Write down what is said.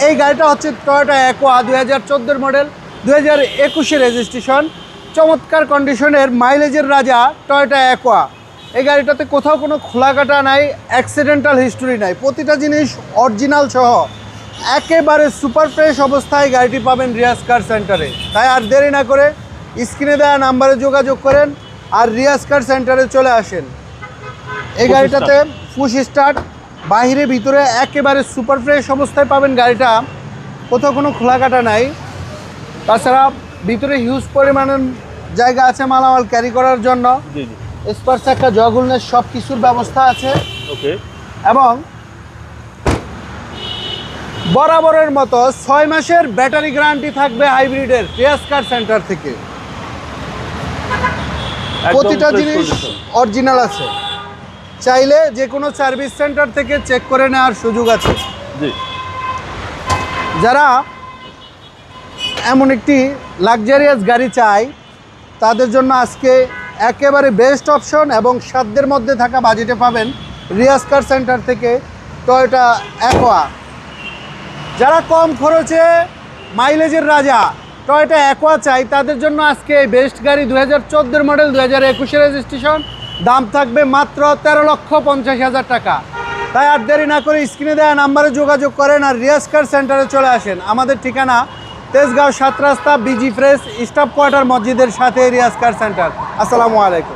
এই গাড়িটা হচ্ছে টয়োটা অ্যাকোয়া 2014 মডেল, 2021 রেজিস্ট্রেশন, চমৎকার কন্ডিশনের মাইলেজের রাজা টয়োটা অ্যাকোয়া। এই গাড়িটাতে কোথাও কোনো খোলাকাটা নাই, অ্যাক্সিডেন্টাল হিস্টোরি নাই, প্রতিটা জিনিস অরিজিনাল সহ একেবারে সুপার ফ্রেশ অবস্থায় গাড়িটি পাবেন রিয়াজ কার সেন্টারে। তাই আর দেরি না করে স্ক্রিনে দেওয়া নাম্বারে যোগাযোগ করেন আর রিয়াজ কার সেন্টারে চলে আসেন। এই গাড়িটাতে পুশ স্টার্ট, বাহিরে ভিতরে একেবারে সুপার ফ্রেশ অবস্থায় পাবেন গাড়িটা, কোথাও কোনো খোলাকাটা নাই। তাছাড়া ভিতরে হিউজ পরিমাণের জায়গা আছে মালামাল ক্যারি করার জন্য। স্পার চাকা, জগুলনেস সব কিছুর ব্যবস্থা আছে। ওকে। এবং বরাবরের মতো 6 মাসের ব্যাটারি গ্যারান্টি থাকবে হাইব্রিডের রিয়াজ কার সেন্টার থেকে। প্রতিটা জিনিস অরিজিনাল আছে, চাইলে যে কোনো সার্ভিস সেন্টার থেকে চেক করে নেওয়ার সুযোগ আছে। যারা এমন একটি লাক্সারিয়াস গাড়ি চায় তাদের জন্য আজকে একেবারে বেস্ট অপশন এবং সাধ্যের মধ্যে থাকা বাজেটে পাবেন রিয়াজ কার সেন্টার থেকে টয়োটা অ্যাকোয়া। যারা কম খরচে মাইলেজের রাজা টয়োটা অ্যাকোয়া চাই তাদের জন্য আজকে এই বেস্ট গাড়ি 2014 মডেল, 2021 রেজিস্ট্রেশন, দাম থাকবে মাত্র 13,50,000 টাকা। তাই আর দেরি না করে স্ক্রিনে দেওয়া নাম্বারে যোগাযোগ করেন আর রিয়াজ কার সেন্টারে চলে আসেন। আমাদের ঠিকানা তেজগাঁও 7 রাস্তা, বিজি ফ্রেশ, স্টাফ কোয়ার্টার মসজিদের সাথে রিয়াজ কার সেন্টার। আসসালামু আলাইকুম।